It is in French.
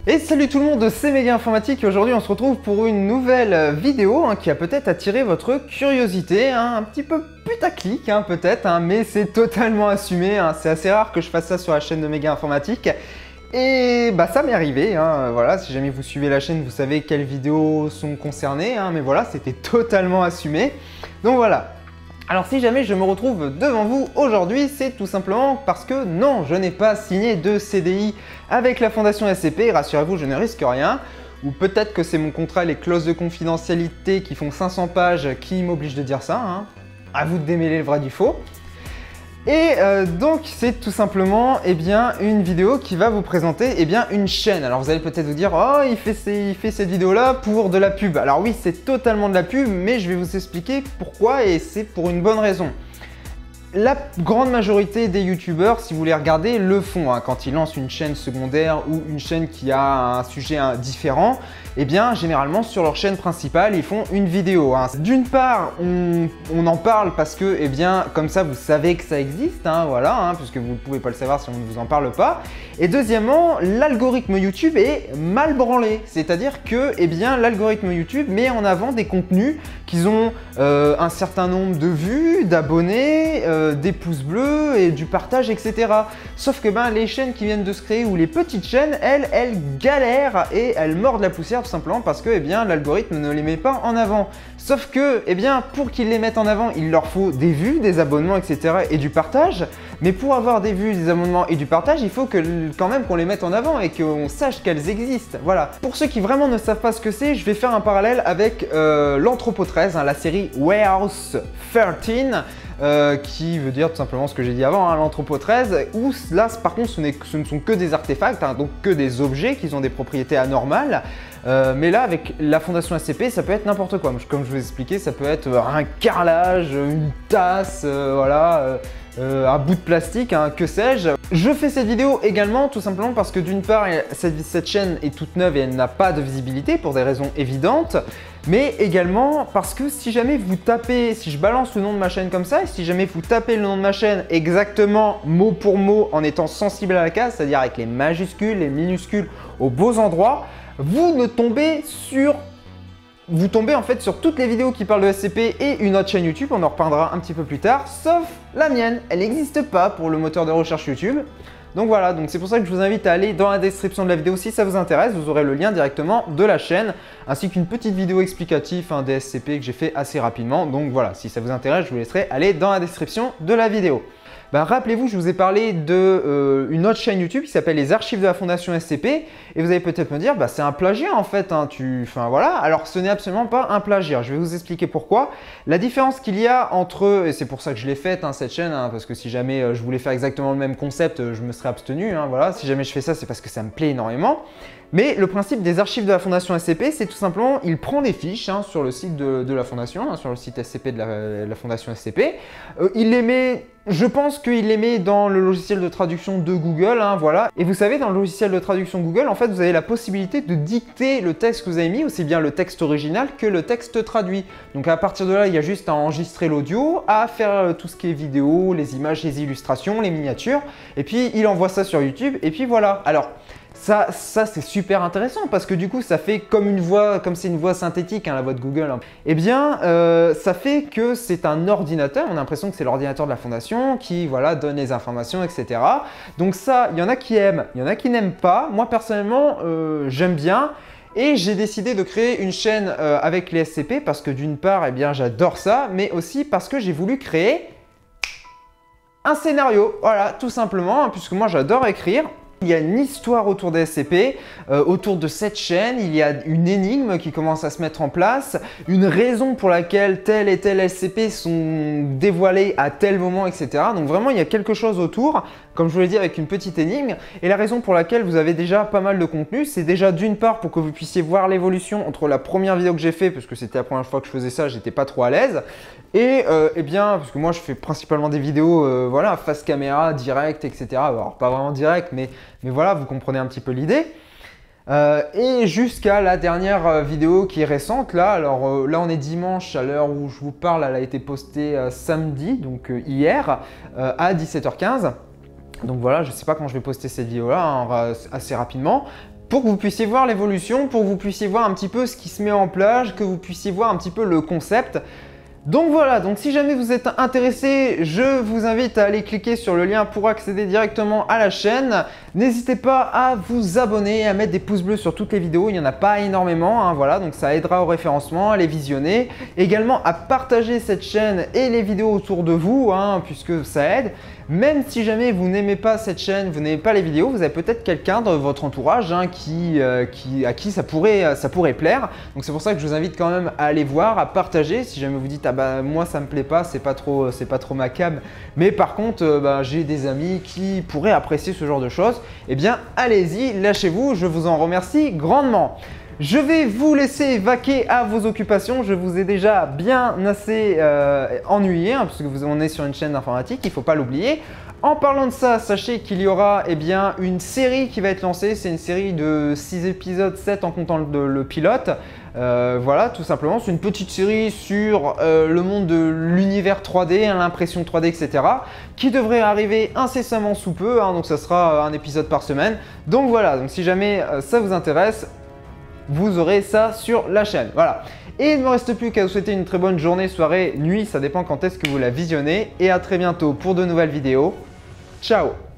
Et salut tout le monde, c'est Méga Informatique et aujourd'hui on se retrouve pour une nouvelle vidéo qui a peut-être attiré votre curiosité, un petit peu putaclic peut-être, mais c'est totalement assumé, c'est assez rare que je fasse ça sur la chaîne de Méga Informatique. Et bah ça m'est arrivé, voilà, si jamais vous suivez la chaîne vous savez quelles vidéos sont concernées, mais voilà, c'était totalement assumé. Donc voilà. Alors si jamais je me retrouve devant vous aujourd'hui, c'est tout simplement parce que non, je n'ai pas signé de CDI avec la Fondation SCP, rassurez-vous, je ne risque rien. Ou peut-être que c'est mon contrat, les clauses de confidentialité qui font 500 pages qui m'obligent de dire ça, À vous de démêler le vrai du faux. Et donc c'est tout simplement une vidéo qui va vous présenter une chaîne. Alors vous allez peut-être vous dire « Oh, il fait cette vidéo-là pour de la pub ». Alors oui, c'est totalement de la pub, mais je vais vous expliquer pourquoi et c'est pour une bonne raison. La grande majorité des youtubeurs, si vous les regardez, le font quand ils lancent une chaîne secondaire ou une chaîne qui a un sujet différent. Généralement sur leur chaîne principale, ils font une vidéo. D'une part, on en parle parce que, comme ça, vous savez que ça existe, puisque vous ne pouvez pas le savoir si on ne vous en parle pas. Et deuxièmement, l'algorithme YouTube est mal branlé. C'est-à-dire que, l'algorithme YouTube met en avant des contenus qui ont un certain nombre de vues, d'abonnés, des pouces bleus et du partage, etc. Sauf que les chaînes qui viennent de se créer ou les petites chaînes, elles galèrent et elles mordent la poussière tout simplement parce que l'algorithme ne les met pas en avant. Sauf que pour qu'ils les mettent en avant, il leur faut des vues, des abonnements, etc. et du partage. Mais pour avoir des vues, des abonnements et du partage, il faut quand même qu'on les mette en avant et qu'on sache qu'elles existent. Voilà. Pour ceux qui vraiment ne savent pas ce que c'est, je vais faire un parallèle avec l'Entrepôt 13, la série Warehouse 13. Qui veut dire tout simplement ce que j'ai dit avant, l'Entrepôt 13, où là par contre ce ne sont que des artefacts, donc que des objets qui ont des propriétés anormales. Mais là avec la Fondation SCP ça peut être n'importe quoi, comme je vous ai expliqué ça peut être un carrelage, une tasse, un bout de plastique, que sais-je. Je fais cette vidéo également tout simplement parce que d'une part cette chaîne est toute neuve et elle n'a pas de visibilité pour des raisons évidentes. Mais également parce que si jamais vous tapez, si je balance le nom de ma chaîne comme ça, et si jamais vous tapez le nom de ma chaîne exactement mot pour mot en étant sensible à la case, c'est-à-dire avec les majuscules, les minuscules aux beaux endroits, vous tombez en fait sur toutes les vidéos qui parlent de SCP et une autre chaîne YouTube, on en reparlera un petit peu plus tard, sauf la mienne, elle n'existe pas pour le moteur de recherche YouTube. Donc voilà, c'est pour ça que je vous invite à aller dans la description de la vidéo si ça vous intéresse, vous aurez le lien directement de la chaîne ainsi qu'une petite vidéo explicative des SCP que j'ai fait assez rapidement. Donc voilà, si ça vous intéresse, je vous laisserai aller dans la description de la vidéo. Rappelez-vous, je vous ai parlé d'une autre chaîne YouTube qui s'appelle les archives de la Fondation SCP et vous allez peut-être me dire c'est un plagiat en fait, voilà. Alors ce n'est absolument pas un plagiat, je vais vous expliquer pourquoi. La différence qu'il y a entre, et c'est pour ça que je l'ai faite cette chaîne, parce que si jamais je voulais faire exactement le même concept, je me serais abstenu, voilà. Si jamais je fais ça, c'est parce que ça me plaît énormément. Mais le principe des archives de la Fondation SCP, c'est tout simplement, il prend des fiches sur le site de la Fondation, sur le site SCP de la Fondation SCP. Il les met, je pense qu'il les met dans le logiciel de traduction de Google, voilà. Et vous savez, dans le logiciel de traduction Google, en fait, vous avez la possibilité de dicter le texte que vous avez mis, aussi bien le texte original que le texte traduit. Donc à partir de là, il y a juste à enregistrer l'audio, à faire tout ce qui est vidéo, les images, les illustrations, les miniatures, et puis il envoie ça sur YouTube, et puis voilà. Alors, ça c'est super intéressant parce que du coup ça fait comme une voix, comme c'est une voix synthétique la voix de Google. Ça fait que c'est un ordinateur, on a l'impression que c'est l'ordinateur de la Fondation qui donne les informations, etc. Donc ça, il y en a qui aiment, il y en a qui n'aiment pas. Moi personnellement, j'aime bien. Et j'ai décidé de créer une chaîne avec les SCP parce que d'une part, j'adore ça, mais aussi parce que j'ai voulu créer un scénario, voilà, tout simplement, puisque moi j'adore écrire. Il y a une histoire autour des SCP, autour de cette chaîne, il y a une énigme qui commence à se mettre en place, une raison pour laquelle tel et tel SCP sont dévoilés à tel moment, etc. Donc vraiment, il y a quelque chose autour, comme je vous l'ai dit, avec une petite énigme. Et la raison pour laquelle vous avez déjà pas mal de contenu, c'est déjà d'une part pour que vous puissiez voir l'évolution entre la première vidéo que j'ai fait, parce que c'était la première fois que je faisais ça, j'étais pas trop à l'aise. Et parce que moi je fais principalement des vidéos face caméra, direct, etc. Alors pas vraiment direct, mais voilà, vous comprenez un petit peu l'idée. Et jusqu'à la dernière vidéo qui est récente, là, alors là on est dimanche à l'heure où je vous parle, elle a été postée samedi, donc hier, à 17h15. Donc voilà, je ne sais pas quand je vais poster cette vidéo-là, assez rapidement. pour que vous puissiez voir l'évolution, pour que vous puissiez voir un petit peu ce qui se met en place, que vous puissiez voir un petit peu le concept. Donc voilà, donc si jamais vous êtes intéressé, je vous invite à aller cliquer sur le lien pour accéder directement à la chaîne. N'hésitez pas à vous abonner, à mettre des pouces bleus sur toutes les vidéos, il n'y en a pas énormément, hein, voilà, donc ça aidera au référencement, à les visionner. Également à partager cette chaîne et les vidéos autour de vous, hein, puisque ça aide. Même si jamais vous n'aimez pas cette chaîne, vous n'aimez pas les vidéos, vous avez peut-être quelqu'un dans votre entourage à qui ça pourrait plaire. Donc c'est pour ça que je vous invite quand même à aller voir, à partager. Si jamais vous dites ah bah moi ça me plaît pas, c'est pas trop ma cam, mais par contre j'ai des amis qui pourraient apprécier ce genre de choses, eh bien allez-y, lâchez-vous, je vous en remercie grandement. Je vais vous laisser vaquer à vos occupations. Je vous ai déjà bien assez ennuyé, hein, parce que on est sur une chaîne d'informatique, il ne faut pas l'oublier. En parlant de ça, sachez qu'il y aura une série qui va être lancée. C'est une série de 6 épisodes, 7 en comptant le pilote. Voilà, tout simplement. C'est une petite série sur le monde de l'univers 3D, hein, l'impression 3D, etc. qui devrait arriver incessamment sous peu. Hein, donc ça sera un épisode par semaine. Donc voilà, donc si jamais ça vous intéresse, vous aurez ça sur la chaîne. Voilà. Et il ne me reste plus qu'à vous souhaiter une très bonne journée, soirée, nuit, ça dépend quand est-ce que vous la visionnez. Et à très bientôt pour de nouvelles vidéos. Ciao!